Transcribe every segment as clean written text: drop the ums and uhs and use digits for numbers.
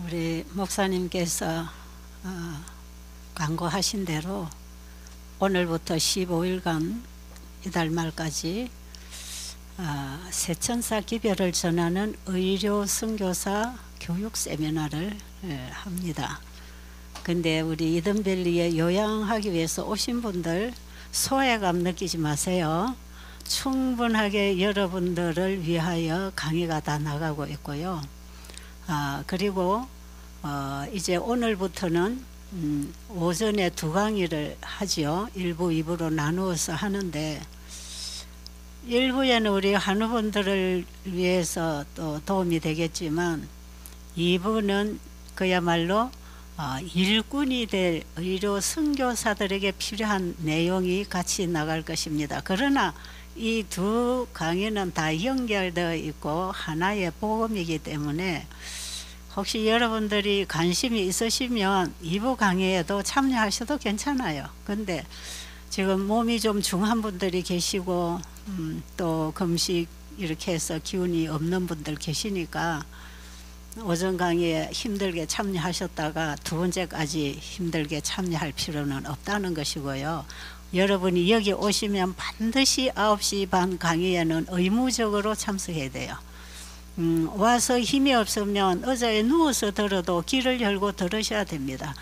우리 목사님께서 광고하신 대로 오늘부터 15일간 이달 말까지 세천사 기별을 전하는 의료 선교사 교육 세미나를 합니다. 근데 우리 이든밸리에 요양하기 위해서 오신 분들 소외감 느끼지 마세요. 충분하게 여러분들을 위하여 강의가 다 나가고 있고요. 그리고 이제 오늘부터는 오전에 두 강의를 하지요. 1부, 2부로 나누어서 하는데 1부에는 우리 한우분들을 위해서 또 도움이 되겠지만 2부는 그야말로 일꾼이 될 의료 선교사들에게 필요한 내용이 같이 나갈 것입니다. 그러나 이 두 강의는 다 연결되어 있고 하나의 복음이기 때문에 혹시 여러분들이 관심이 있으시면 2부 강의에도 참여하셔도 괜찮아요. 근데 지금 몸이 좀 중한 분들이 계시고 또 금식 이렇게 해서 기운이 없는 분들 계시니까 오전 강의에 힘들게 참여하셨다가 두 번째까지 힘들게 참여할 필요는 없다는 것이고요. 여러분이 여기 오시면 반드시 9시 반 강의에는 의무적으로 참석해야 돼요. 와서 힘이 없으면 의자에 누워서 들어도 귀를 열고 들으셔야 됩니다.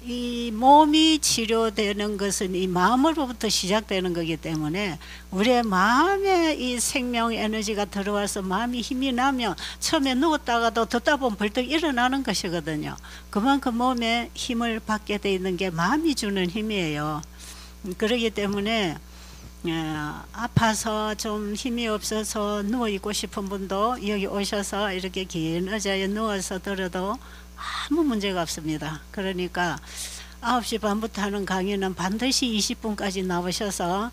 이 몸이 치료되는 것은 이 마음으로부터 시작되는 거기 때문에 우리의 마음에 이 생명 에너지가 들어와서 마음이 힘이 나면 처음에 누웠다가도 듣다 보면 벌떡 일어나는 것이거든요. 그만큼 몸에 힘을 받게 돼 있는 게 마음이 주는 힘이에요. 그렇기 때문에 아파서 좀 힘이 없어서 누워있고 싶은 분도 여기 오셔서 이렇게 긴 의자에 누워서 들어도 아무 문제가 없습니다. 그러니까 9시 반부터 하는 강의는 반드시 20분까지 나오셔서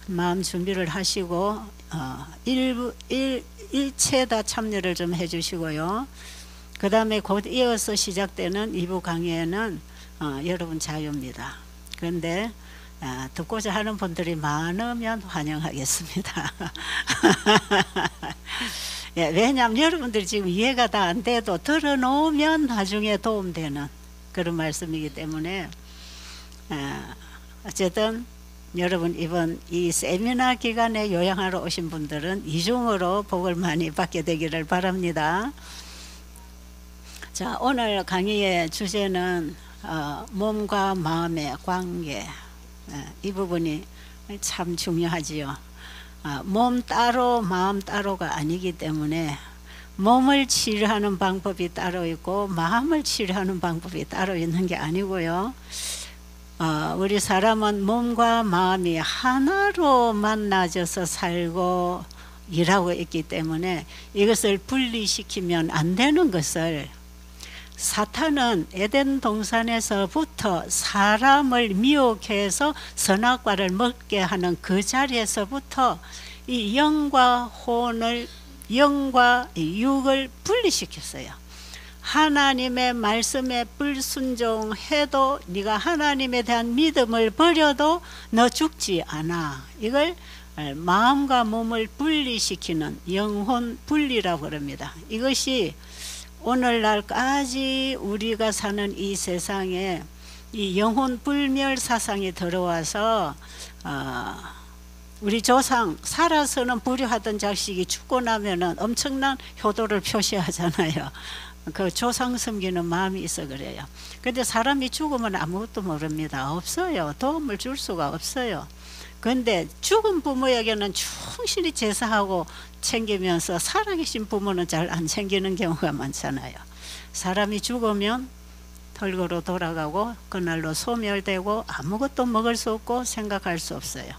마음 준비를 하시고 일체 다 참여를 좀 해주시고요. 그 다음에 곧 이어서 시작되는 2부 강의에는 여러분 자유입니다. 그런데 듣고자 하는 분들이 많으면 환영하겠습니다. 예, 왜냐하면 여러분들이 지금 이해가 다 안 돼도 들어놓으면 나중에 도움되는 그런 말씀이기 때문에 어쨌든 여러분 이번 이 세미나 기간에 요양하러 오신 분들은 이중으로 복을 많이 받게 되기를 바랍니다. 자, 오늘 강의의 주제는 몸과 마음의 관계, 이 부분이 참 중요하지요. 몸 따로 마음 따로가 아니기 때문에 몸을 치료하는 방법이 따로 있고 마음을 치료하는 방법이 따로 있는 게 아니고요. 우리 사람은 몸과 마음이 하나로 만나져서 살고 일하고 있기 때문에 이것을 분리시키면 안 되는 것을 사탄은 에덴 동산에서부터 사람을 미혹해서 선악과를 먹게 하는 그 자리에서부터 이 영과 혼을, 영과 육을 분리시켰어요. 하나님의 말씀에 불순종해도 네가 하나님에 대한 믿음을 버려도 너 죽지 않아. 이걸 마음과 몸을 분리시키는 영혼 분리라고 합니다. 이것이 오늘날까지 우리가 사는 이 세상에 이 영혼 불멸 사상이 들어와서 우리 조상 살아서는 불효하던 자식이 죽고 나면은 엄청난 효도를 표시하잖아요. 그 조상 섬기는 마음이 있어 그래요. 근데 사람이 죽으면 아무것도 모릅니다. 없어요. 도움을 줄 수가 없어요. 근데 죽은 부모에게는 충실히 제사하고 챙기면서 살아계신 부모는 잘 안 챙기는 경우가 많잖아요. 사람이 죽으면 털거로 돌아가고 그날로 소멸되고 아무것도 먹을 수 없고 생각할 수 없어요.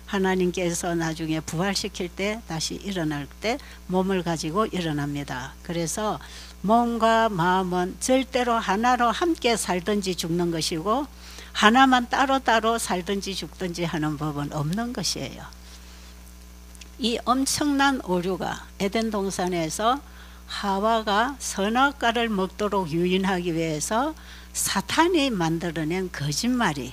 하나님께서 나중에 부활시킬 때 다시 일어날 때 몸을 가지고 일어납니다. 그래서 몸과 마음은 절대로 하나로 함께 살든지 죽는 것이고 하나만 따로따로 살든지 죽든지 하는 법은 없는 것이에요. 이 엄청난 오류가 에덴 동산에서 하와가 선악과를 먹도록 유인하기 위해서 사탄이 만들어낸 거짓말이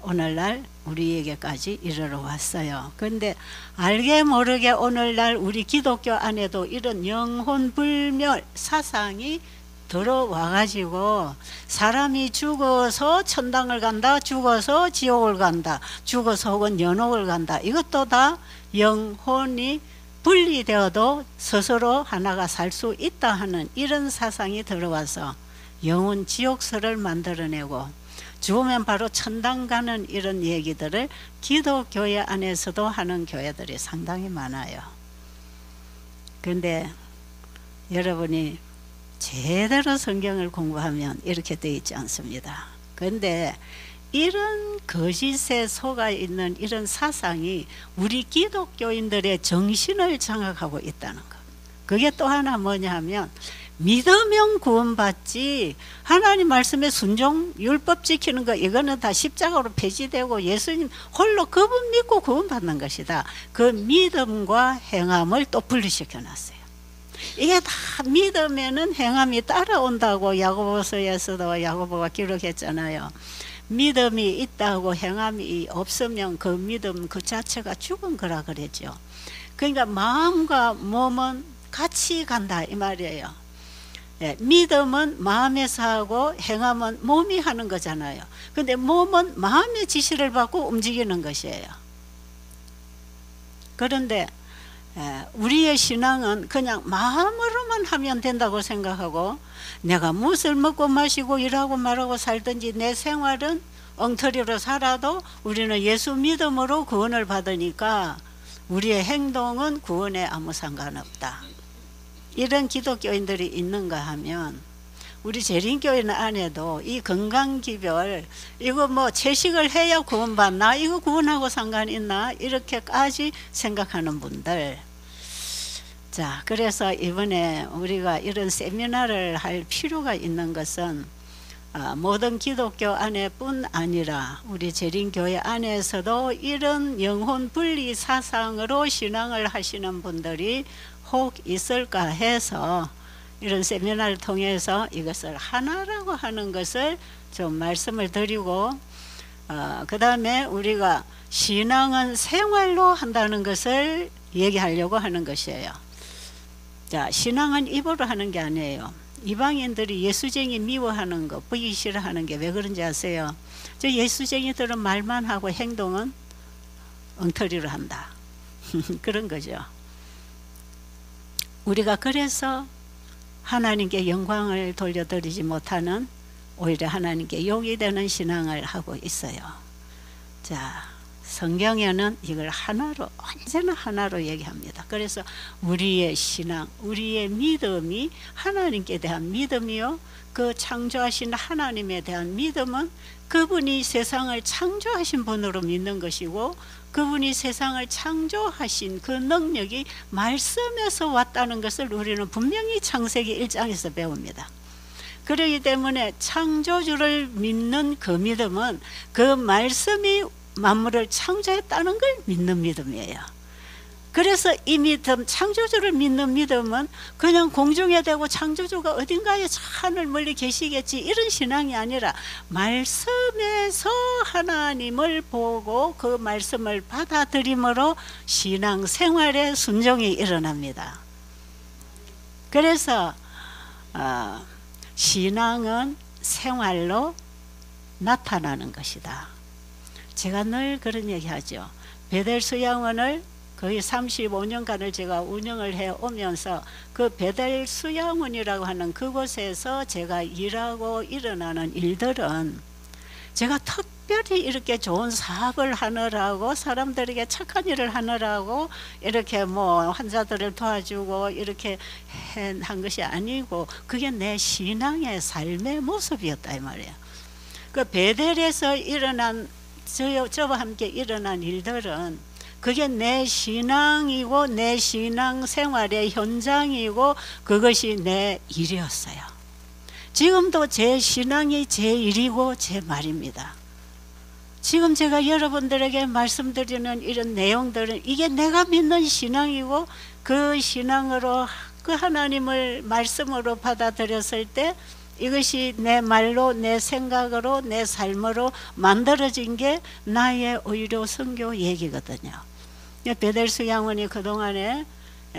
오늘날 우리에게까지 이르러 왔어요. 그런데 알게 모르게 오늘날 우리 기독교 안에도 이런 영혼불멸 사상이 들어와가지고 사람이 죽어서 천당을 간다, 죽어서 지옥을 간다, 죽어서 혹은 연옥을 간다, 이것도 다 영혼이 분리되어도 스스로 하나가 살 수 있다 하는 이런 사상이 들어와서 영혼 지옥설을 만들어내고 죽으면 바로 천당 가는 이런 얘기들을 기독교회 안에서도 하는 교회들이 상당히 많아요. 그런데 여러분이 제대로 성경을 공부하면 이렇게 되어 있지 않습니다. 그런데 이런 거짓에 속아 있는 이런 사상이 우리 기독교인들의 정신을 장악하고 있다는 것. 그게 또 하나 뭐냐 하면 믿으면 구원받지, 하나님 말씀에 순종 율법 지키는 거 이거는 다 십자가로 폐지되고 예수님 홀로 그분 믿고 구원받는 것이다. 그 믿음과 행함을 또 분리시켜 놨어요. 이게 다 믿으면은 행함이 따라온다고 야고보서에서도 야고보가 기록했잖아요. 믿음이 있다고 행함이 없으면 그 믿음 그 자체가 죽은 거라 그랬죠. 그러니까 마음과 몸은 같이 간다 이 말이에요. 예, 믿음은 마음에서 하고 행함은 몸이 하는 거잖아요. 근데 몸은 마음의 지시를 받고 움직이는 것이에요. 그런데 우리의 신앙은 그냥 마음으로만 하면 된다고 생각하고 내가 무엇을 먹고 마시고 일하고 말하고 살든지 내 생활은 엉터리로 살아도 우리는 예수 믿음으로 구원을 받으니까 우리의 행동은 구원에 아무 상관없다. 이런 기독교인들이 있는가 하면 우리 재림교회 안에도 이 건강기별 이거 뭐 채식을 해야 구원받나, 이거 구원하고 상관 있나, 이렇게까지 생각하는 분들. 자, 그래서 이번에 우리가 이런 세미나를 할 필요가 있는 것은 모든 기독교 안에뿐 아니라 우리 재림교회 안에서도 이런 영혼 분리 사상으로 신앙을 하시는 분들이 혹 있을까 해서 이런 세미나를 통해서 이것을 하나라고 하는 것을 좀 말씀을 드리고 그 다음에 우리가 신앙은 생활로 한다는 것을 얘기하려고 하는 것이에요. 자, 신앙은 입으로 하는 게 아니에요. 이방인들이 예수쟁이 미워하는 거, 보기 싫어하는 게 왜 그런지 아세요? 저 예수쟁이들은 말만 하고 행동은 엉터리로 한다. 그런 거죠. 우리가 그래서 하나님께 영광을 돌려드리지 못하는 오히려 하나님께 욕이 되는 신앙을 하고 있어요. 자, 성경에는 이걸 하나로, 언제나 하나로 얘기합니다. 그래서 우리의 신앙, 우리의 믿음이 하나님께 대한 믿음이요, 그 창조하신 하나님에 대한 믿음은 그분이 세상을 창조하신 분으로 믿는 것이고 그분이 세상을 창조하신 그 능력이 말씀에서 왔다는 것을 우리는 분명히 창세기 1장에서 배웁니다. 그렇기 때문에 창조주를 믿는 그 믿음은 그 말씀이 만물을 창조했다는 걸 믿는 믿음이에요. 그래서 이 믿음, 창조주를 믿는 믿음은 그냥 공중에 대고 창조주가 어딘가에 하늘 멀리 계시겠지 이런 신앙이 아니라 말씀에서 하나님을 보고 그 말씀을 받아들임으로 신앙 생활에 순종이 일어납니다. 그래서 신앙은 생활로 나타나는 것이다. 제가 늘 그런 얘기하죠. 베델 수양원을 거의 35년간을 제가 운영을 해 오면서 그 베델 수양원이라고 하는 그곳에서 제가 일하고 일어나는 일들은 제가 특별히 이렇게 좋은 사업을 하느라고 사람들에게 착한 일을 하느라고 이렇게 뭐 환자들을 도와주고 이렇게 한 것이 아니고 그게 내 신앙의 삶의 모습이었다 이 말이에요. 그 베델에서 일어난 저와 함께 일어난 일들은 그게 내 신앙이고 내 신앙 생활의 현장이고 그것이 내 일이었어요. 지금도 제 신앙이 제 일이고 제 말입니다. 지금 제가 여러분들에게 말씀드리는 이런 내용들은 이게 내가 믿는 신앙이고 그 신앙으로 그 하나님을 말씀으로 받아들였을 때 이것이 내 말로 내 생각으로 내 삶으로 만들어진 게 나의 의료 선교 얘기거든요. 베델 수양원이 그동안에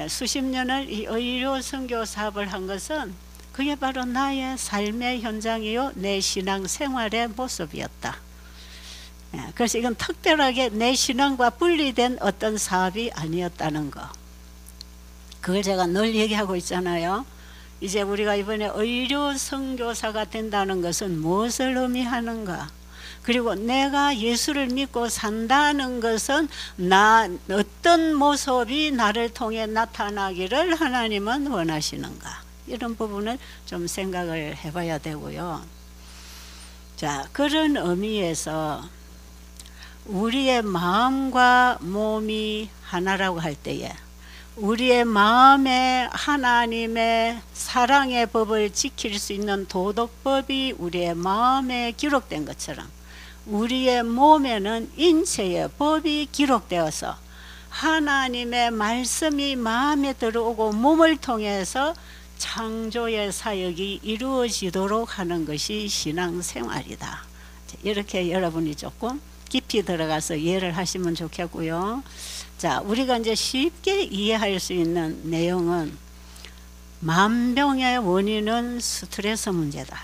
수십 년을 이 의료 선교 사업을 한 것은 그게 바로 나의 삶의 현장이요 내 신앙 생활의 모습이었다. 그래서 이건 특별하게 내 신앙과 분리된 어떤 사업이 아니었다는 거. 그걸 제가 늘 얘기하고 있잖아요. 이제 우리가 이번에 의료 선교사가 된다는 것은 무엇을 의미하는가? 그리고 내가 예수를 믿고 산다는 것은 어떤 모습이 나를 통해 나타나기를 하나님은 원하시는가? 이런 부분을 좀 생각을 해봐야 되고요. 자, 그런 의미에서 우리의 마음과 몸이 하나라고 할 때에 우리의 마음에 하나님의 사랑의 법을 지킬 수 있는 도덕법이 우리의 마음에 기록된 것처럼 우리의 몸에는 인체의 법이 기록되어서 하나님의 말씀이 마음에 들어오고 몸을 통해서 창조의 사역이 이루어지도록 하는 것이 신앙생활이다. 이렇게 여러분이 조금 깊이 들어가서 이해를 하시면 좋겠고요. 자, 우리가 이제 쉽게 이해할 수 있는 내용은 만병의 원인은 스트레스 문제다.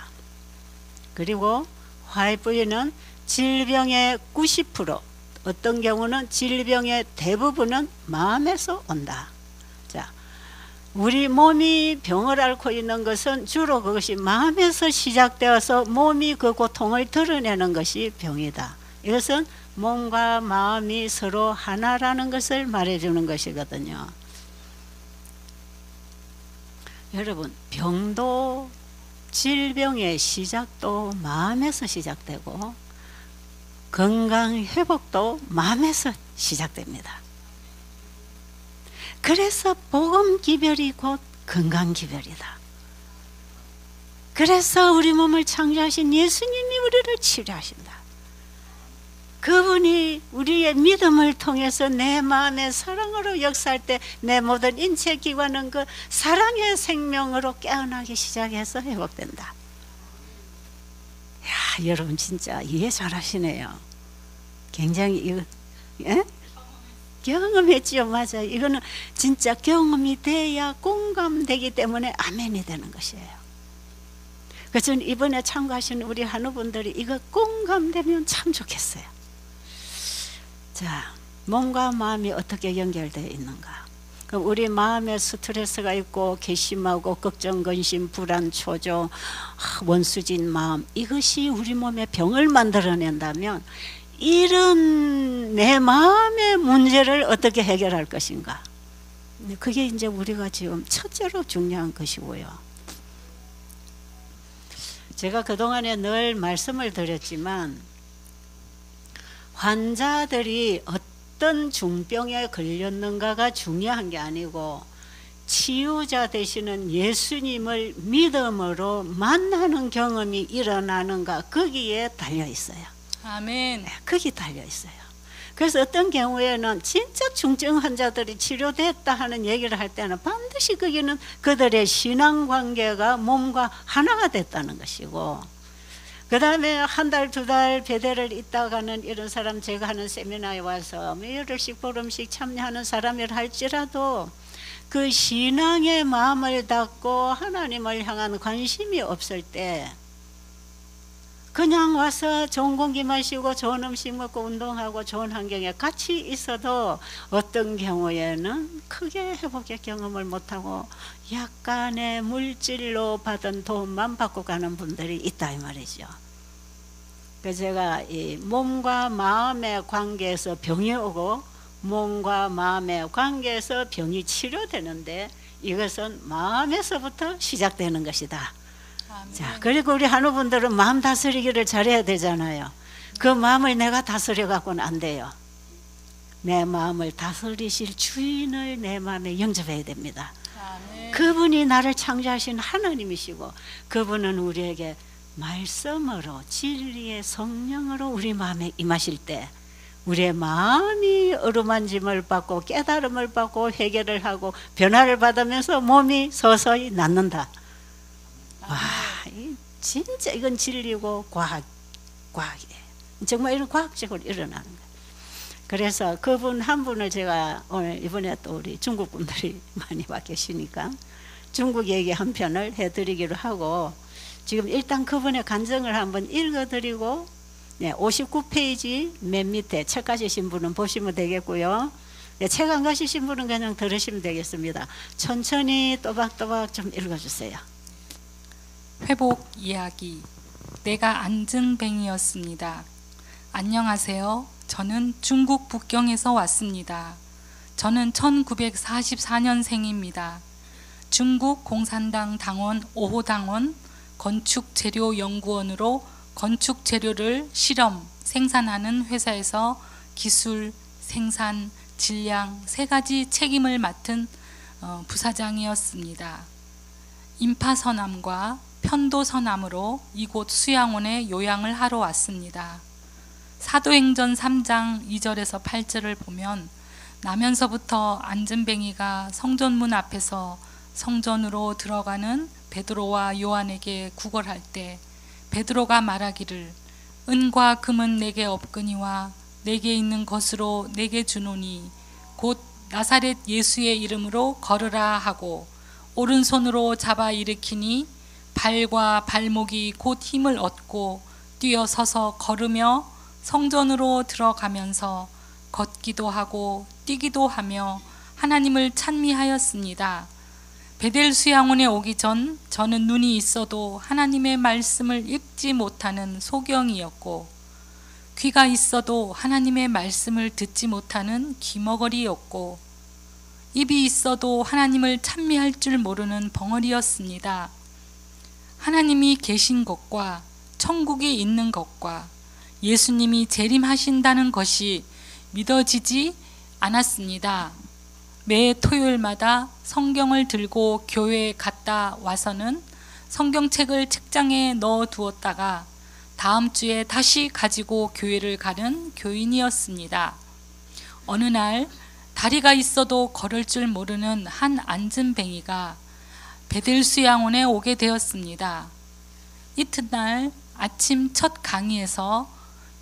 그리고 화이트는 질병의 90%, 어떤 경우는 질병의 대부분은 마음에서 온다. 자, 우리 몸이 병을 앓고 있는 것은 주로 그것이 마음에서 시작되어서 몸이 그 고통을 드러내는 것이 병이다. 이것은 몸과 마음이 서로 하나라는 것을 말해주는 것이거든요. 여러분, 병도 질병의 시작도 마음에서 시작되고 건강 회복도 마음에서 시작됩니다. 그래서 복음 기별이 곧 건강 기별이다. 그래서 우리 몸을 창조하신 예수님이 우리를 치료하신다. 그분이 우리의 믿음을 통해서 내 마음의 사랑으로 역사할 때 내 모든 인체 기관은 그 사랑의 생명으로 깨어나기 시작해서 회복된다. 야, 여러분 진짜 이해 잘하시네요. 굉장히 이거 경험했지요. 맞아요. 이거는 진짜 경험이 돼야 공감되기 때문에 아멘이 되는 것이에요. 그래서 이번에 참가하신 우리 한우분들이 이거 공감되면 참 좋겠어요. 자, 몸과 마음이 어떻게 연결되어 있는가? 그럼 우리 마음에 스트레스가 있고 괘씸하고 걱정, 근심, 불안, 초조, 원수진 마음, 이것이 우리 몸에 병을 만들어낸다면 이런 내 마음의 문제를 어떻게 해결할 것인가? 그게 이제 우리가 지금 첫째로 중요한 것이고요. 제가 그동안에 늘 말씀을 드렸지만 환자들이 어떤 중병에 걸렸는가가 중요한 게 아니고 치유자 되시는 예수님을 믿음으로 만나는 경험이 일어나는가, 거기에 달려 있어요. 아멘. 네, 거기 달려 있어요. 그래서 어떤 경우에는 진짜 중증 환자들이 치료됐다 하는 얘기를 할 때는 반드시 거기는 그들의 신앙 관계가 몸과 하나가 됐다는 것이고, 그 다음에 한 달, 두 달 배대를 있다가는 이런 사람, 제가 하는 세미나에 와서 열흘씩 보름씩 참여하는 사람이라 할지라도 그 신앙의 마음을 닫고 하나님을 향한 관심이 없을 때 그냥 와서 좋은 공기 마시고 좋은 음식 먹고 운동하고 좋은 환경에 같이 있어도 어떤 경우에는 크게 회복의 경험을 못하고 약간의 물질로 받은 도움만 받고 가는 분들이 있다 이 말이죠. 그래서 제가 이 몸과 마음의 관계에서 병이 오고 몸과 마음의 관계에서 병이 치료되는데 이것은 마음에서부터 시작되는 것이다. 자, 그리고 우리 한우분들은 마음 다스리기를 잘해야 되잖아요. 그 마음을 내가 다스려 갖고는 안 돼요. 내 마음을 다스리실 주인을 내 마음에 영접해야 됩니다. 아멘. 그분이 나를 창조하신 하나님이시고 그분은 우리에게 말씀으로 진리의 성령으로 우리 마음에 임하실 때 우리의 마음이 어루만짐을 받고 깨달음을 받고 회개를 하고 변화를 받으면서 몸이 서서히 낫는다. 와, 진짜 이건 진리고 과학이에요. 정말 이런 과학적으로 일어나는 거예요. 그래서 그분 한 분을 제가 오늘 이번에 또 우리 중국 분들이 많이 와 계시니까 중국 얘기 한 편을 해드리기로 하고, 지금 일단 그분의 간증을 한번 읽어드리고, 네, 59페이지 맨 밑에 책 가지신 분은 보시면 되겠고요. 네, 책 안 가지신 분은 그냥 들으시면 되겠습니다. 천천히 또박또박 좀 읽어주세요. 회복 이야기. 내가 안증뱅이였습니다. 안녕하세요. 저는 중국 북경에서 왔습니다. 저는 1944년생입니다. 중국 공산당 당원 5호 당원 건축재료연구원으로 건축재료를 실험, 생산하는 회사에서 기술, 생산, 질량 3가지 책임을 맡은 부사장이었습니다. 인파서남과 편도서남으로 이곳 수양원에 요양을 하러 왔습니다. 사도행전 3장 2절에서 8절을 보면 나면서부터 안전뱅이가 성전문 앞에서 성전으로 들어가는 베드로와 요한에게 구걸할 때 베드로가 말하기를 은과 금은 내게 없거니와 내게 있는 것으로 내게 주노니 곧 나사렛 예수의 이름으로 걸으라 하고 오른손으로 잡아 일으키니 발과 발목이 곧 힘을 얻고 뛰어서서 걸으며 성전으로 들어가면서 걷기도 하고 뛰기도 하며 하나님을 찬미하였습니다. 베델 수양원에 오기 전 저는 눈이 있어도 하나님의 말씀을 읽지 못하는 소경이었고 귀가 있어도 하나님의 말씀을 듣지 못하는 귀머거리였고 입이 있어도 하나님을 찬미할 줄 모르는 벙어리였습니다. 하나님이 계신 것과 천국이 있는 것과 예수님이 재림하신다는 것이 믿어지지 않았습니다. 매 토요일마다 성경을 들고 교회에 갔다 와서는 성경책을 책장에 넣어 두었다가 다음 주에 다시 가지고 교회를 가는 교인이었습니다. 어느 날 다리가 있어도 걸을 줄 모르는 한 안전뱅이가 베델 수양원에 오게 되었습니다. 이튿날 아침 첫 강의에서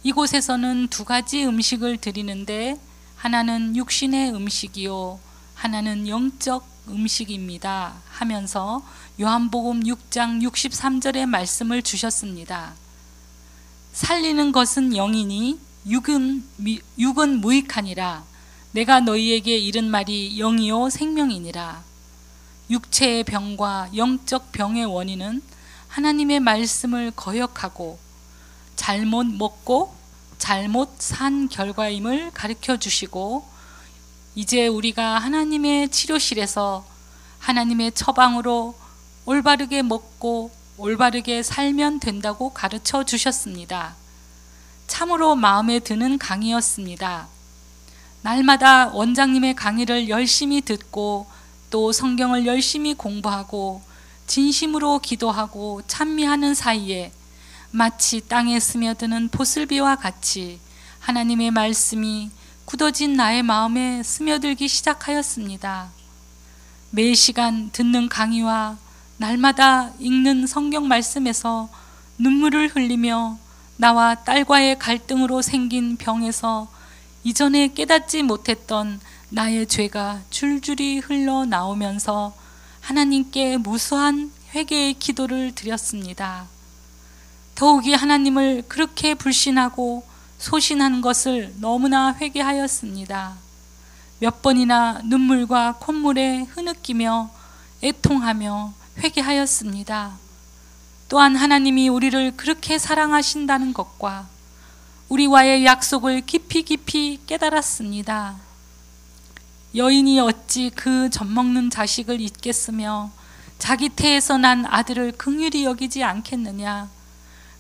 이곳에서는 2가지 음식을 드리는데 하나는 육신의 음식이요 하나는 영적 음식입니다 하면서 요한복음 6장 63절의 말씀을 주셨습니다. 살리는 것은 영이니 육은 무익하니라. 내가 너희에게 이른 말이 영이요 생명이니라. 육체의 병과 영적 병의 원인은 하나님의 말씀을 거역하고 잘못 먹고 잘못 산 결과임을 가르쳐 주시고 이제 우리가 하나님의 치료실에서 하나님의 처방으로 올바르게 먹고 올바르게 살면 된다고 가르쳐 주셨습니다. 참으로 마음에 드는 강의였습니다. 날마다 원장님의 강의를 열심히 듣고 또 성경을 열심히 공부하고 진심으로 기도하고 찬미하는 사이에 마치 땅에 스며드는 보슬비와 같이 하나님의 말씀이 굳어진 나의 마음에 스며들기 시작하였습니다. 매 시간 듣는 강의와 날마다 읽는 성경 말씀에서 눈물을 흘리며 나와 딸과의 갈등으로 생긴 병에서 이전에 깨닫지 못했던 나의 죄가 줄줄이 흘러나오면서 하나님께 무수한 회개의 기도를 드렸습니다. 더욱이 하나님을 그렇게 불신하고 소신한 것을 너무나 회개하였습니다. 몇 번이나 눈물과 콧물에 흐느끼며 애통하며 회개하였습니다. 또한 하나님이 우리를 그렇게 사랑하신다는 것과 우리와의 약속을 깊이 깨달았습니다. 여인이 어찌 그 젖먹는 자식을 잊겠으며 자기 태에서 난 아들을 긍휼히 여기지 않겠느냐.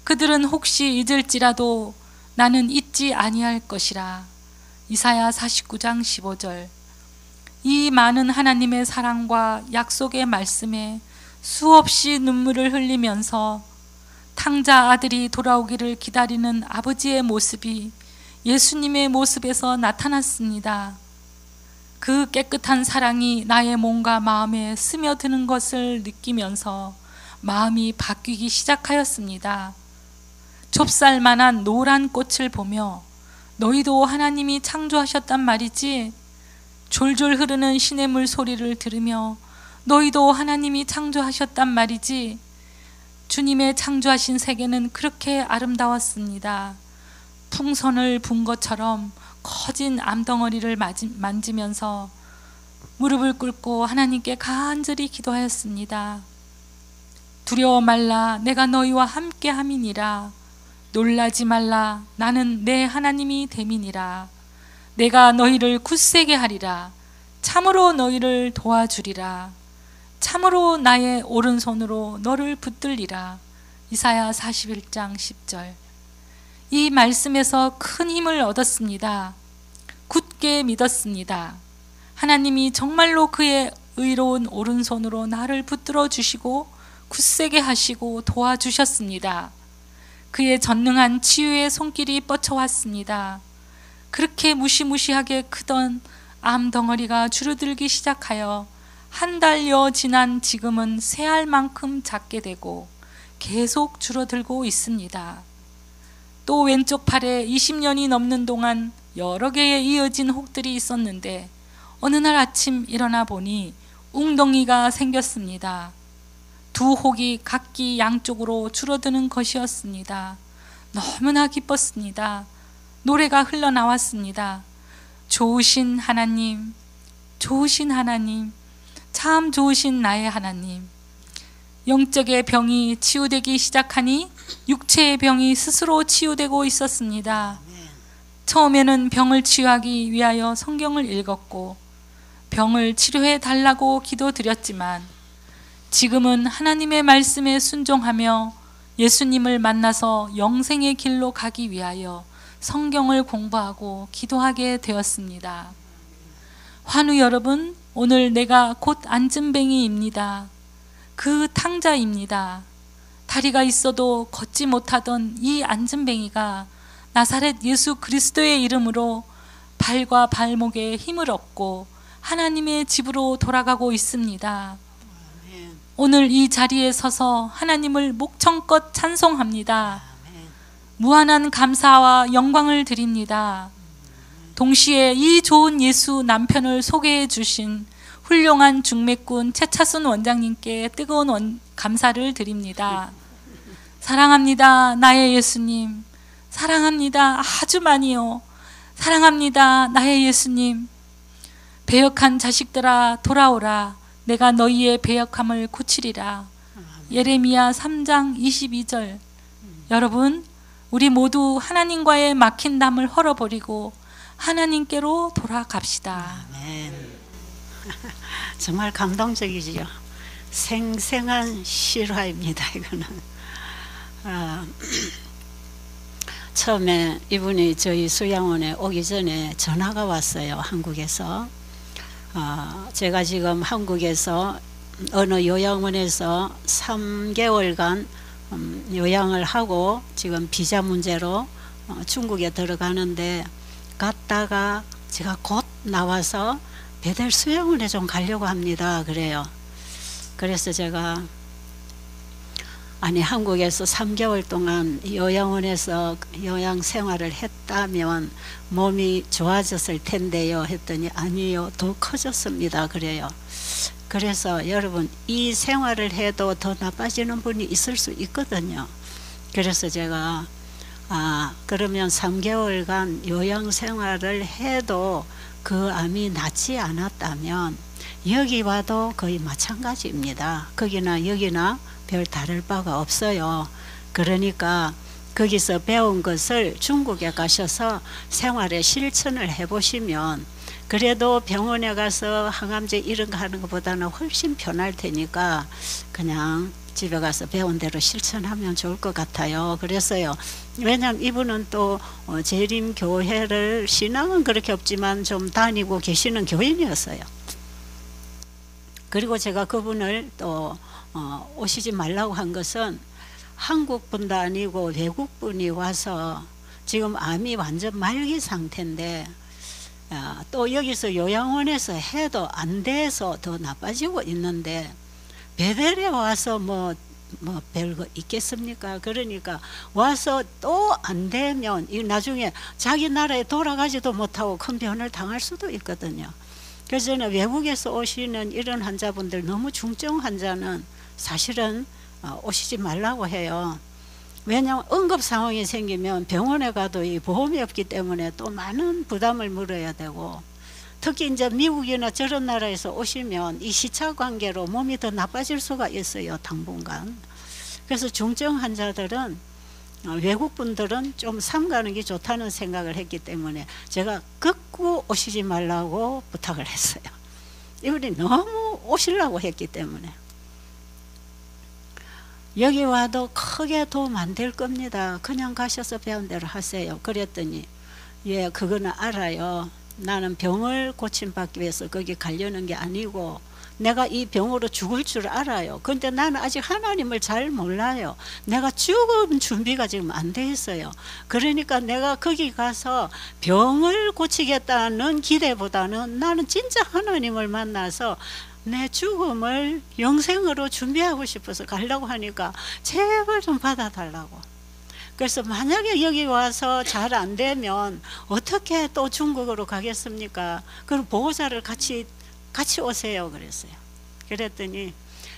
그들은 혹시 잊을지라도 나는 잊지 아니할 것이라. 이사야 49장 15절. 이 많은 하나님의 사랑과 약속의 말씀에 수없이 눈물을 흘리면서 탕자 아들이 돌아오기를 기다리는 아버지의 모습이 예수님의 모습에서 나타났습니다. 그 깨끗한 사랑이 나의 몸과 마음에 스며드는 것을 느끼면서 마음이 바뀌기 시작하였습니다. 좁쌀만한 노란 꽃을 보며 너희도 하나님이 창조하셨단 말이지? 졸졸 흐르는 시냇물 소리를 들으며 너희도 하나님이 창조하셨단 말이지. 주님의 창조하신 세계는 그렇게 아름다웠습니다. 풍선을 분 것처럼 커진 암덩어리를 만지면서 무릎을 꿇고 하나님께 간절히 기도하였습니다. 두려워 말라, 내가 너희와 함께 함이니라. 놀라지 말라, 나는 내 하나님이 됨이니라. 내가 너희를 굳세게 하리라. 참으로 너희를 도와주리라. 참으로 나의 오른손으로 너를 붙들리라. 이사야 41장 10절. 이 말씀에서 큰 힘을 얻었습니다. 굳게 믿었습니다. 하나님이 정말로 그의 의로운 오른손으로 나를 붙들어 주시고 굳세게 하시고 도와주셨습니다. 그의 전능한 치유의 손길이 뻗쳐왔습니다. 그렇게 무시무시하게 크던 암덩어리가 줄어들기 시작하여 한 달여 지난 지금은 새알 만큼 작게 되고 계속 줄어들고 있습니다. 또 왼쪽 팔에 20년이 넘는 동안 여러 개의 이어진 혹들이 있었는데 어느 날 아침 일어나 보니 웅덩이가 생겼습니다. 두 혹이 각기 양쪽으로 줄어드는 것이었습니다. 너무나 기뻤습니다. 노래가 흘러나왔습니다. 좋으신 하나님, 좋으신 하나님, 참 좋으신 나의 하나님. 영적의 병이 치유되기 시작하니 육체의 병이 스스로 치유되고 있었습니다. 처음에는 병을 치유하기 위하여 성경을 읽었고 병을 치료해 달라고 기도드렸지만 지금은 하나님의 말씀에 순종하며 예수님을 만나서 영생의 길로 가기 위하여 성경을 공부하고 기도하게 되었습니다. 환우 여러분, 오늘 내가 곧 안진뱅이입니다. 그 탕자입니다. 다리가 있어도 걷지 못하던 이 안진뱅이가 나사렛 예수 그리스도의 이름으로 발과 발목에 힘을 얻고 하나님의 집으로 돌아가고 있습니다. 오늘 이 자리에 서서 하나님을 목청껏 찬송합니다. 무한한 감사와 영광을 드립니다. 동시에 이 좋은 예수 남편을 소개해 주신 훌륭한 중매꾼 최차순 원장님께 뜨거운 감사를 드립니다. 사랑합니다, 나의 예수님. 사랑합니다, 아주 많이요. 사랑합니다, 나의 예수님. 배역한 자식들아 돌아오라. 내가 너희의 배역함을 고치리라. 예레미야 3장 22절. 여러분, 우리 모두 하나님과의 막힌 담을 헐어버리고 하나님께로 돌아갑시다. 아멘. 정말 감동적이지요. 생생한 실화입니다. 이거는 처음에 이분이 저희 수양원에 오기 전에 전화가 왔어요. 한국에서. 제가 지금 한국에서 어느 요양원에서 3개월간 요양을 하고 지금 비자 문제로 중국에 들어가는데 갔다가 제가 곧 나와서 베델 수양원에 좀 가려고 합니다. 그래요. 그래서 제가 한국에서 3개월 동안 요양원에서 요양 생활을 했다면 몸이 좋아졌을 텐데요 했더니 아니요, 더 커졌습니다. 그래요. 그래서 여러분, 이 생활을 해도 더 나빠지는 분이 있을 수 있거든요. 그래서 제가 그러면 3개월간 요양 생활을 해도 그 암이 낫지 않았다면 여기 와도 거의 마찬가지입니다. 거기나 여기나 별 다를 바가 없어요. 그러니까 거기서 배운 것을 중국에 가셔서 생활에 실천을 해보시면 그래도 병원에 가서 항암제 이런 거 하는 것보다는 훨씬 편할 테니까 그냥 집에 가서 배운 대로 실천하면 좋을 것 같아요. 그래서요. 왜냐하면 이분은 또 재림교회를 신앙은 그렇게 없지만 좀 다니고 계시는 교인이었어요. 그리고 제가 그분을 또 오시지 말라고 한 것은 한국 분도 아니고 외국 분이 와서 지금 암이 완전 말기 상태인데 또 여기서 요양원에서 해도 안 돼서 더 나빠지고 있는데 베델에 와서 뭐 별거 있겠습니까? 그러니까 와서 또 안 되면 이 나중에 자기 나라에 돌아가지도 못하고 큰 변을 당할 수도 있거든요. 그래서 저는 외국에서 오시는 이런 환자분들, 너무 중증 환자는 사실은 오시지 말라고 해요. 왜냐하면 응급 상황이 생기면 병원에 가도 이 보험이 없기 때문에 또 많은 부담을 물어야 되고, 특히 이제 미국이나 저런 나라에서 오시면 이 시차 관계로 몸이 더 나빠질 수가 있어요, 당분간. 그래서 중증 환자들은 외국 분들은 좀 삼가는 게 좋다는 생각을 했기 때문에 제가 극구 오시지 말라고 부탁을 했어요. 이분이 너무 오시려고 했기 때문에. 여기 와도 크게 도움 안 될 겁니다. 그냥 가셔서 배운 대로 하세요. 그랬더니 예, 그거는 알아요. 나는 병을 고침받기 위해서 거기 가려는 게 아니고 내가 이 병으로 죽을 줄 알아요. 그런데 나는 아직 하나님을 잘 몰라요. 내가 죽음 준비가 지금 안 돼 있어요. 그러니까 내가 거기 가서 병을 고치겠다는 기대보다는 나는 진짜 하나님을 만나서 내 죽음을 영생으로 준비하고 싶어서 가려고 하니까 제발 좀 받아달라고. 그래서 만약에 여기 와서 잘 안 되면 어떻게 또 중국으로 가겠습니까? 그럼 보호자를 같이 오세요 그랬어요. 그랬더니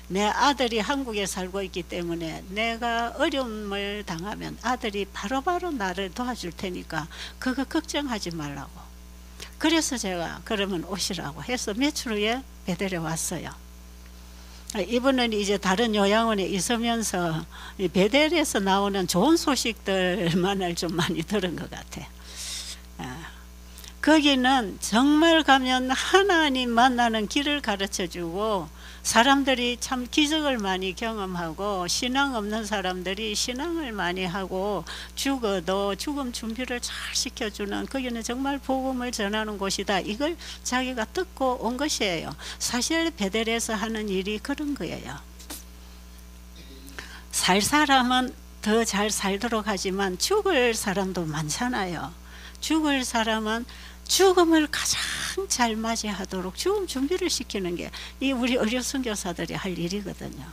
내 아들이 한국에 살고 있기 때문에 내가 어려움을 당하면 아들이 바로바로 나를 도와줄 테니까 그거 걱정하지 말라고. 그래서 제가 그러면 오시라고 해서 며칠 후에 베델에 왔어요. 이분은 이제 다른 요양원에 있으면서 베델에서 나오는 좋은 소식들만을 좀 많이 들은 것 같아. 거기는 정말 가면 하나님 만나는 길을 가르쳐주고 사람들이 참 기적을 많이 경험하고 신앙 없는 사람들이 신앙을 많이 하고 죽어도 죽음 준비를 잘 시켜주는, 거기는 정말 복음을 전하는 곳이다. 이걸 자기가 듣고 온 것이에요. 사실 베델에서 하는 일이 그런 거예요. 살 사람은 더 잘 살도록 하지만 죽을 사람도 많잖아요. 죽을 사람은 죽음을 가장 잘 맞이하도록 죽음 준비를 시키는 게 이 우리 의료 선교사들이 할 일이거든요.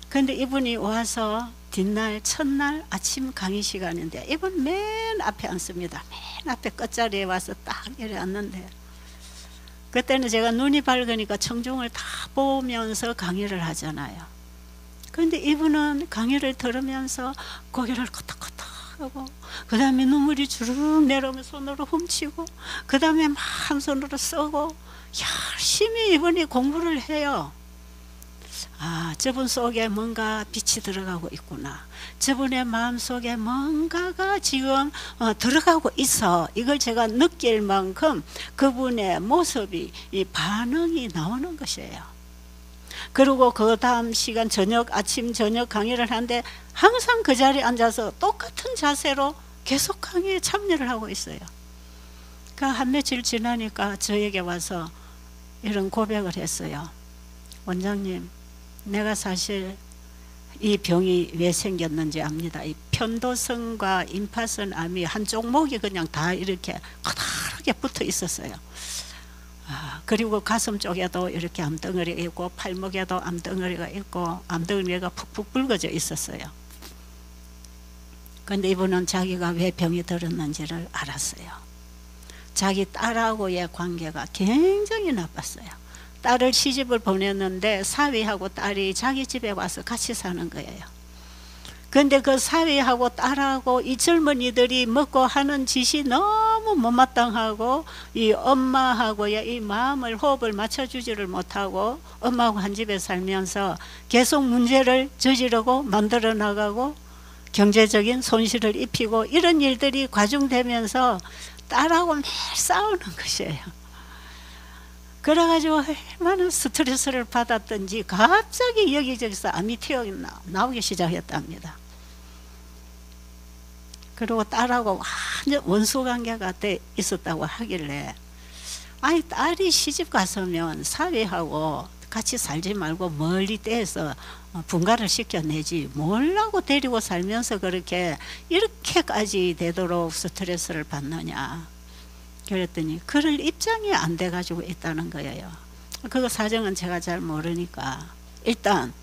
그런데 이분이 와서 뒷날 첫날 아침 강의 시간인데 이분 맨 앞에 앉습니다. 맨 앞에 끝자리에 와서 딱 이래 앉는데, 그때는 제가 눈이 밝으니까 청중을 다 보면서 강의를 하잖아요. 그런데 이분은 강의를 들으면서 고개를 끄덕끄덕 하고 그 다음에 눈물이 주르륵 내려오면 손으로 훔치고 그 다음에 막 한 손으로 쓰고 열심히 이분이 공부를 해요. 아, 저분 속에 뭔가 빛이 들어가고 있구나. 저분의 마음속에 뭔가가 지금 들어가고 있어. 이걸 제가 느낄 만큼 그분의 모습이, 이 반응이 나오는 것이에요. 그리고 그 다음 시간 아침 저녁 강의를 하는데 항상 그 자리에 앉아서 똑같은 자세로 계속 강의에 참여를 하고 있어요. 그 한 며칠 지나니까 저에게 와서 이런 고백을 했어요. 원장님, 내가 사실 이 병이 왜 생겼는지 압니다. 이 편도성과 임파선 암이 한쪽 목이 그냥 다 이렇게 커다랗게 붙어 있었어요. 그리고 가슴 쪽에도 이렇게 암덩어리가 있고 팔목에도 암덩어리가 있고 암덩어리가 푹푹 붉어져 있었어요. 그런데 이분은 자기가 왜 병이 들었는지를 알았어요. 자기 딸하고의 관계가 굉장히 나빴어요. 딸을 시집을 보냈는데 사위하고 딸이 자기 집에 와서 같이 사는 거예요. 그런데 그 사위하고 딸하고 이 젊은이들이 먹고 하는 짓이 너무 못마땅하고 이 엄마하고의 이 마음을 호흡을 맞춰주지를 못하고 엄마하고 한 집에 살면서 계속 문제를 저지르고 만들어 나가고 경제적인 손실을 입히고 이런 일들이 과중되면서 딸하고 매일 싸우는 것이에요. 그래가지고 얼마나 스트레스를 받았던지 갑자기 여기저기서 암이 튀어나오기 시작했답니다. 그리고 딸하고 완전 원수관계가 돼 있었다고 하길래, 아니 딸이 시집 갔으면 사위하고 같이 살지 말고 멀리 떼서 분가를 시켜내지 뭘라고 데리고 살면서 그렇게 이렇게까지 되도록 스트레스를 받느냐. 그랬더니 그럴 입장이 안 돼가지고 있다는 거예요. 그 사정은 제가 잘 모르니까 일단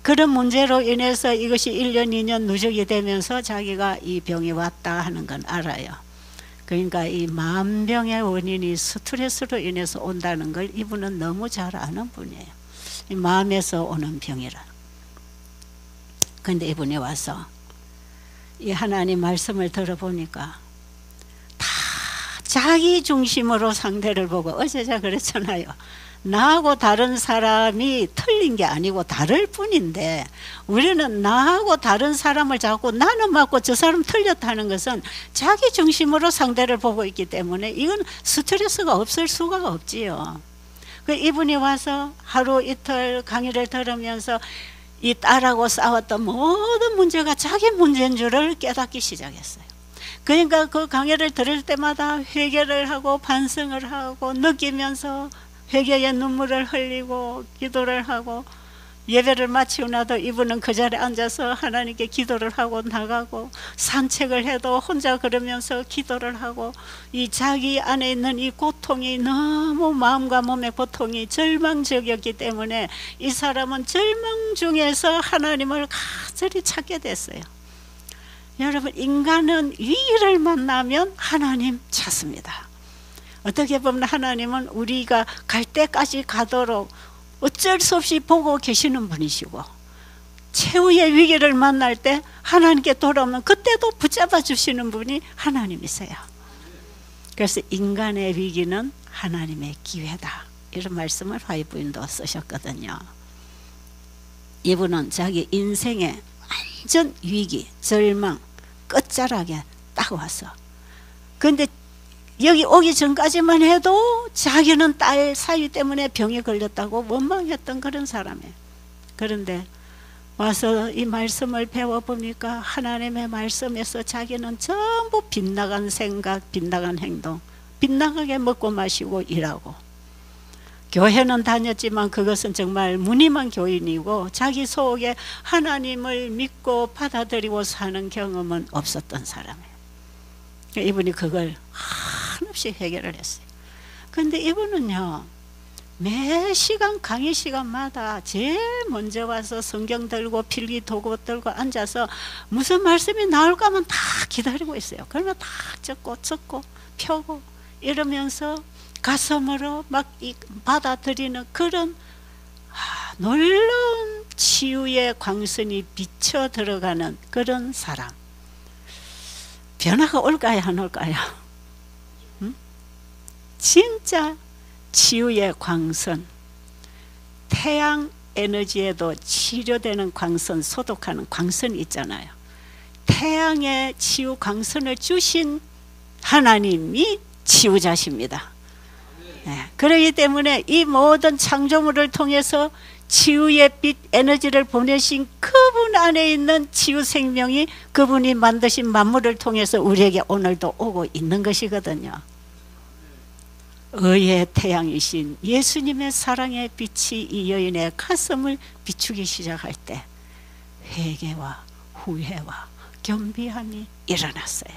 그런 문제로 인해서 이것이 1년 2년 누적이 되면서 자기가 이 병이 왔다 하는 건 알아요. 그러니까 이 만병의 원인이 스트레스로 인해서 온다는 걸 이분은 너무 잘 아는 분이에요. 이 마음에서 오는 병이라. 근데 이분이 와서 이 하나님 말씀을 들어보니까 다 자기 중심으로 상대를 보고, 어제 제가 그랬잖아요. 나하고 다른 사람이 틀린 게 아니고 다를 뿐인데, 우리는 나하고 다른 사람을 자꾸 나는 맞고 저 사람 틀렸다는 것은 자기 중심으로 상대를 보고 있기 때문에 이건 스트레스가 없을 수가 없지요. 그 이분이 와서 하루 이틀 강의를 들으면서 이 딸하고 싸웠던 모든 문제가 자기 문제인 줄을 깨닫기 시작했어요. 그러니까 그 강의를 들을 때마다 회개를 하고 반성을 하고 느끼면서 회개의 눈물을 흘리고 기도를 하고, 예배를 마치고 나도 이분은 그 자리에 앉아서 하나님께 기도를 하고 나가고, 산책을 해도 혼자 그러면서 기도를 하고, 이 자기 안에 있는 이 고통이 너무 마음과 몸의 고통이 절망적이었기 때문에 이 사람은 절망 중에서 하나님을 간절히 찾게 됐어요. 여러분, 인간은 위기를 만나면 하나님 찾습니다. 어떻게 보면 하나님은 우리가 갈 때까지 가도록 어쩔 수 없이 보고 계시는 분이시고, 최후의 위기를 만날 때 하나님께 돌아오면 그때도 붙잡아 주시는 분이 하나님이세요. 그래서 인간의 위기는 하나님의 기회다, 이런 말씀을 화이부인도 쓰셨거든요. 이분은 자기 인생의 완전 위기, 절망, 끝자락에 딱 왔어. 근데 여기 오기 전까지만 해도 자기는 딸 사위 때문에 병에 걸렸다고 원망했던 그런 사람이에요. 그런데 와서 이 말씀을 배워보니까 하나님의 말씀에서 자기는 전부 빗나간 생각, 빗나간 행동, 빗나가게 먹고 마시고 일하고, 교회는 다녔지만 그것은 정말 무늬만 교인이고 자기 속에 하나님을 믿고 받아들이고 사는 경험은 없었던 사람이에요. 이분이 그걸 한없이 해결을 했어요. 근데 이분은요, 매 시간 강의 시간마다 제일 먼저 와서 성경 들고 필기 도구 들고 앉아서 무슨 말씀이 나올까 하면 다 기다리고 있어요. 그러면 다 적고 펴고 이러면서 가슴으로 막 받아들이는 그런 놀라운 치유의 광선이 비쳐 들어가는 그런 사람. 변화가 올까요, 안 올까요? 진짜 치유의 광선, 태양 에너지에도 치료되는 광선, 소독하는 광선이 있잖아요. 태양의 치유 광선을 주신 하나님이 치유자십니다. 네, 그렇기 때문에 이 모든 창조물을 통해서 치유의 빛 에너지를 보내신 그분 안에 있는 치유 생명이 그분이 만드신 만물을 통해서 우리에게 오늘도 오고 있는 것이거든요. 의의 태양이신 예수님의 사랑의 빛이 이 여인의 가슴을 비추기 시작할 때 회개와 후회와 겸비함이 일어났어요.